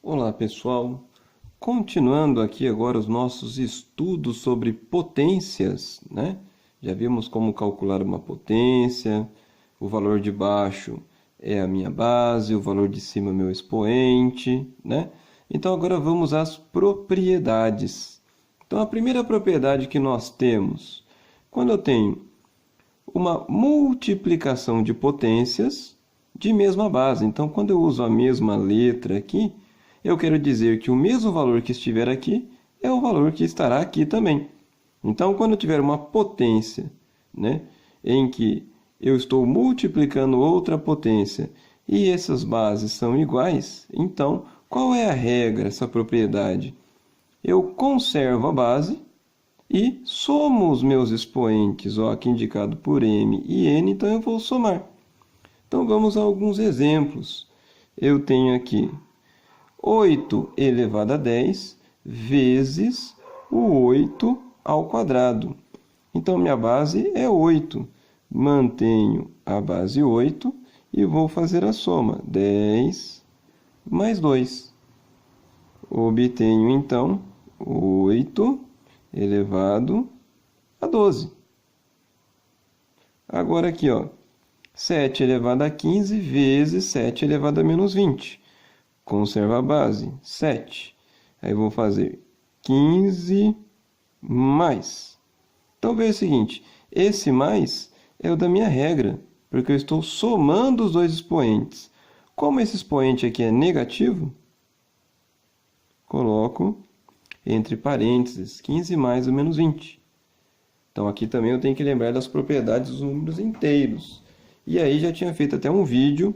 Olá pessoal, continuando aqui agora os nossos estudos sobre potências, né? Já vimos como calcular uma potência, o valor de baixo é a minha base, o valor de cima é meu expoente, né? Então agora vamos às propriedades. Então a primeira propriedade que nós temos, quando eu tenho uma multiplicação de potências de mesma base. Então, quando eu uso a mesma letra aqui, eu quero dizer que o mesmo valor que estiver aqui é o valor que estará aqui também. Então, quando eu tiver uma potência, né, em que eu estou multiplicando outra potência e essas bases são iguais, então, qual é a regra, essa propriedade? Eu conservo a base e somo os meus expoentes, ó, aqui indicado por M e N, então eu vou somar. Então vamos a alguns exemplos. Eu tenho aqui 8 elevado a 10 vezes o 8 ao quadrado. Então minha base é 8. Mantenho a base 8 e vou fazer a soma. 10 mais 2. Obtenho então 8 elevado a 12. Agora aqui, ó, 7 elevado a 15 vezes 7 elevado a menos 20. Conserva a base, 7. Aí vou fazer 15 mais. Então veja o seguinte, esse mais é o da minha regra, porque eu estou somando os dois expoentes. Como esse expoente aqui é negativo, coloco entre parênteses 15 mais ou menos 20. Então aqui também eu tenho que lembrar das propriedades dos números inteiros. E aí já tinha feito até um vídeo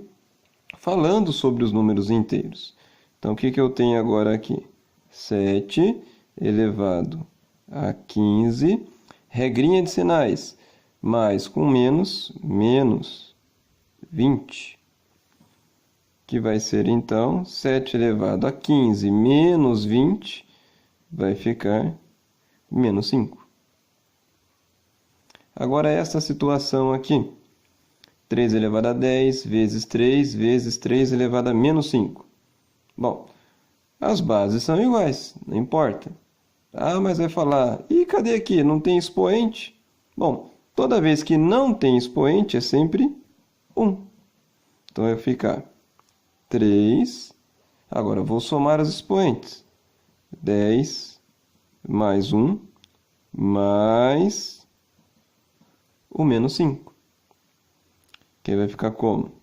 falando sobre os números inteiros. Então o que eu tenho agora aqui? 7 elevado a 15, regrinha de sinais, mais com menos, menos 20. Que vai ser então 7 elevado a 15 menos 20, vai ficar menos 5. Agora essa situação aqui, 3 elevado a 10 vezes 3 elevado a menos 5. Bom, as bases são iguais, não importa. Ah, mas vai falar, e cadê aqui? Não tem expoente? Bom, toda vez que não tem expoente é sempre 1. Então vai ficar 3. Agora eu vou somar os expoentes. 10 mais 1 mais o menos 5. Que vai ficar como?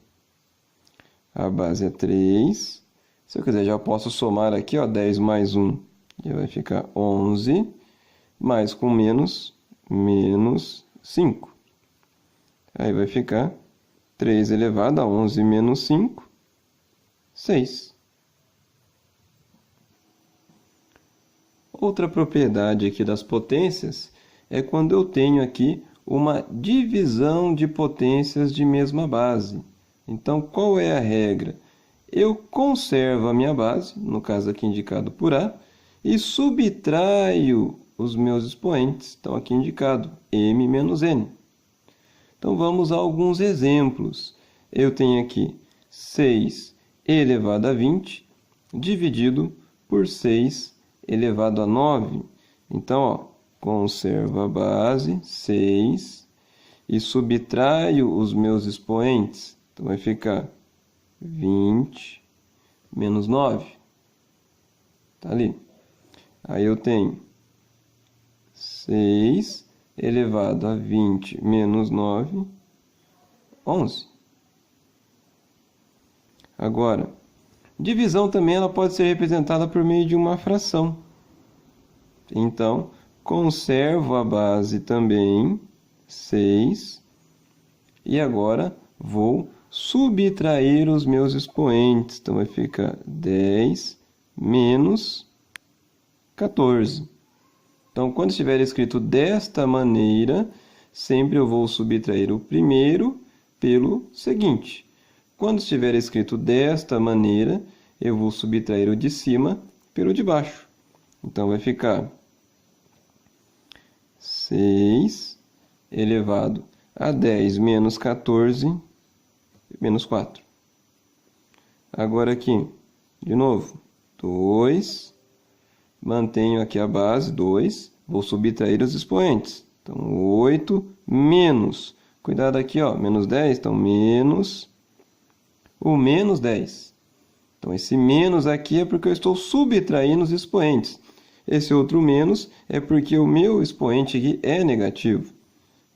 A base é 3. Se eu quiser, já posso somar aqui, ó, 10 mais 1. E vai ficar 11. Mais com menos, menos 5. Aí vai ficar 3 elevado a 11 menos 5, 6. Outra propriedade aqui das potências é quando eu tenho aqui uma divisão de potências de mesma base. Então, qual é a regra? Eu conservo a minha base, no caso aqui indicado por A, e subtraio os meus expoentes, então aqui indicado M menos N. Então, vamos a alguns exemplos. Eu tenho aqui 6 elevado a 20 dividido por 6 elevado a 9. Então, ó, conservo a base, 6, e subtraio os meus expoentes. Então, vai ficar 20 menos 9. Tá ali. Aí eu tenho 6 elevado a 20 menos 9, 11. Agora, divisão também ela pode ser representada por meio de uma fração. Então, conservo a base também, 6, e agora vou subtrair os meus expoentes. Então, vai ficar 10 menos 14. Então, quando estiver escrito desta maneira, sempre eu vou subtrair o primeiro pelo seguinte. Quando estiver escrito desta maneira, eu vou subtrair o de cima pelo de baixo. Então, vai ficar 6 elevado a 10 menos 14 menos 4. Agora aqui, de novo, 2, mantenho aqui a base, 2, vou subtrair os expoentes. Então, 8 menos, cuidado aqui, ó, menos 10, então menos o menos 10. Então, esse menos aqui é porque eu estou subtraindo os expoentes. Esse outro menos é porque o meu expoente aqui é negativo.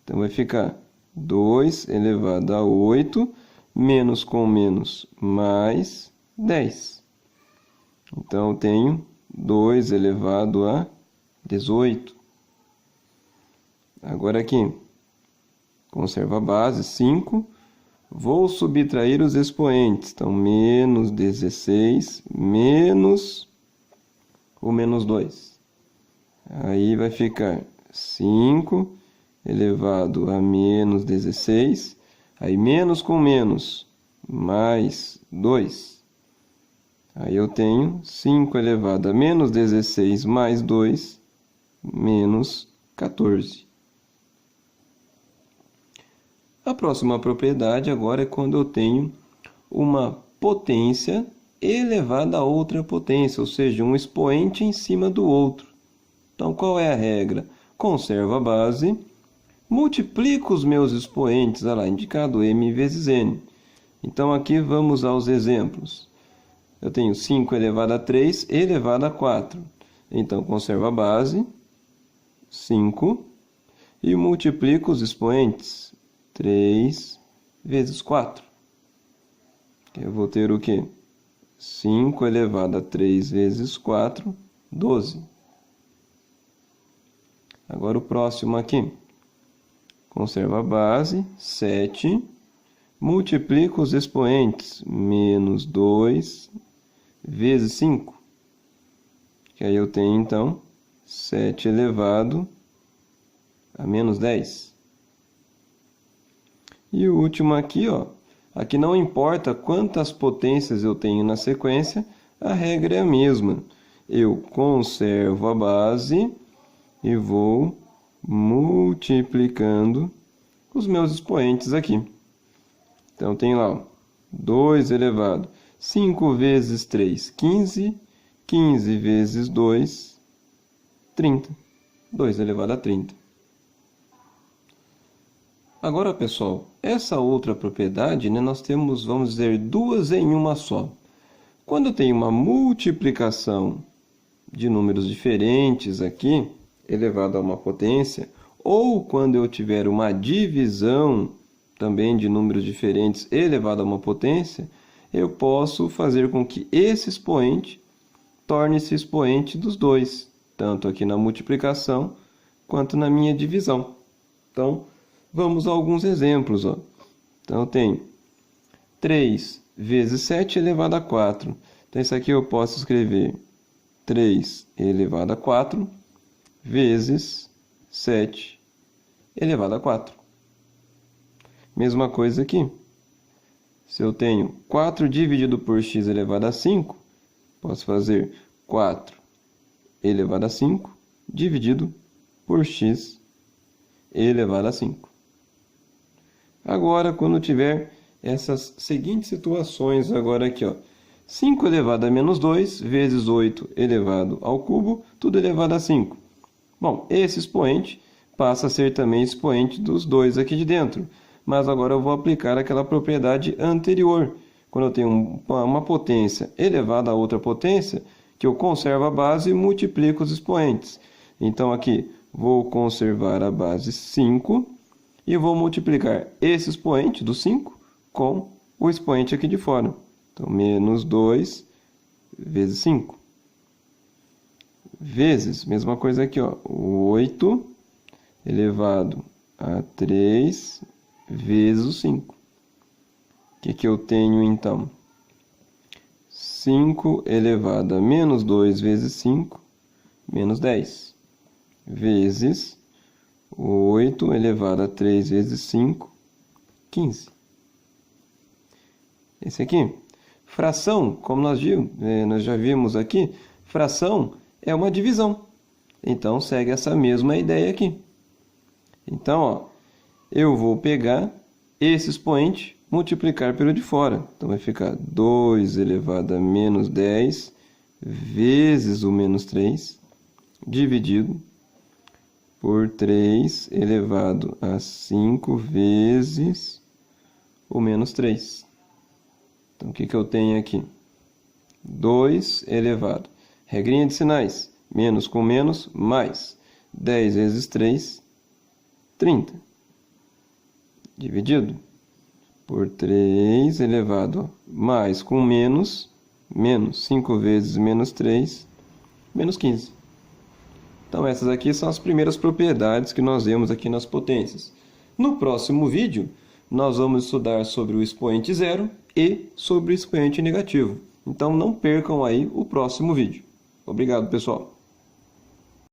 Então, vai ficar 2 elevado a 8, menos com menos, mais 10. Então, eu tenho 2 elevado a 18. Agora aqui, conserva a base, 5. Vou subtrair os expoentes. Então, menos 16, menos o menos 2. Aí vai ficar 5 elevado a menos 16. Aí, menos com menos, mais 2. Aí eu tenho 5 elevado a menos 16 mais 2, menos 14. A próxima propriedade agora é quando eu tenho uma potência elevada a outra potência, ou seja, um expoente em cima do outro. Então, qual é a regra? Conservo a base, multiplico os meus expoentes, olha lá, indicado m vezes n. Então, aqui vamos aos exemplos. Eu tenho 5 elevado a 3 elevado a 4. Então, conservo a base, 5, e multiplico os expoentes, 3 vezes 4. Eu vou ter o quê? 5 elevado a 3 vezes 4, 12. Agora o próximo aqui. Conserva a base, 7. Multiplico os expoentes, menos 2 vezes 5. Que aí eu tenho, então, 7 elevado a menos 10. E o último aqui, ó. Aqui não importa quantas potências eu tenho na sequência, a regra é a mesma. Eu conservo a base e vou multiplicando os meus expoentes aqui. Então, tem lá, ó, 2 elevado a 5 vezes 3, 15. 15 vezes 2, 30. 2 elevado a 30. Agora, pessoal, essa outra propriedade, né, nós temos, vamos dizer, duas em uma só. Quando eu tenho uma multiplicação de números diferentes aqui, elevado a uma potência, ou quando eu tiver uma divisão também de números diferentes elevado a uma potência, eu posso fazer com que esse expoente torne-se expoente dos dois, tanto aqui na multiplicação quanto na minha divisão. Então, vamos a alguns exemplos. Ó. Então, eu tenho 3 vezes 7 elevado a 4. Então, isso aqui eu posso escrever 3 elevado a 4 vezes 7 elevado a 4. Mesma coisa aqui. Se eu tenho 4 dividido por x elevado a 5, posso fazer 4 elevado a 5 dividido por x elevado a 5. Agora, quando tiver essas seguintes situações, agora aqui, ó, 5 elevado a menos 2 vezes 8 elevado ao cubo, tudo elevado a 5. Bom, esse expoente passa a ser também expoente dos dois aqui de dentro. Mas agora eu vou aplicar aquela propriedade anterior. Quando eu tenho uma potência elevada a outra potência, que eu conservo a base e multiplico os expoentes. Então, aqui, vou conservar a base 5 e vou multiplicar esse expoente do 5 com o expoente aqui de fora. Então, menos 2 vezes 5. Vezes, mesma coisa aqui, ó, 8 elevado a 3 vezes o 5. O que eu tenho, então? 5 elevado a menos 2 vezes 5, menos 10. Vezes 8 elevado a 3 vezes 5, 15. Esse aqui, fração, como nós já vimos aqui, fração é uma divisão. Então, segue essa mesma ideia aqui. Então, ó, eu vou pegar esse expoente, multiplicar pelo de fora. Então, vai ficar 2 elevado a menos 10 vezes o menos 3, dividido por 3 elevado a 5 vezes o menos 3. Então, o que eu tenho aqui? 2 elevado. Regrinha de sinais. Menos com menos, mais. 10 vezes 3, 30. Dividido por 3 elevado a mais com menos, menos 5 vezes menos 3, menos 15. Então, essas aqui são as primeiras propriedades que nós vemos aqui nas potências. No próximo vídeo, nós vamos estudar sobre o expoente zero e sobre o expoente negativo. Então, não percam aí o próximo vídeo. Obrigado, pessoal!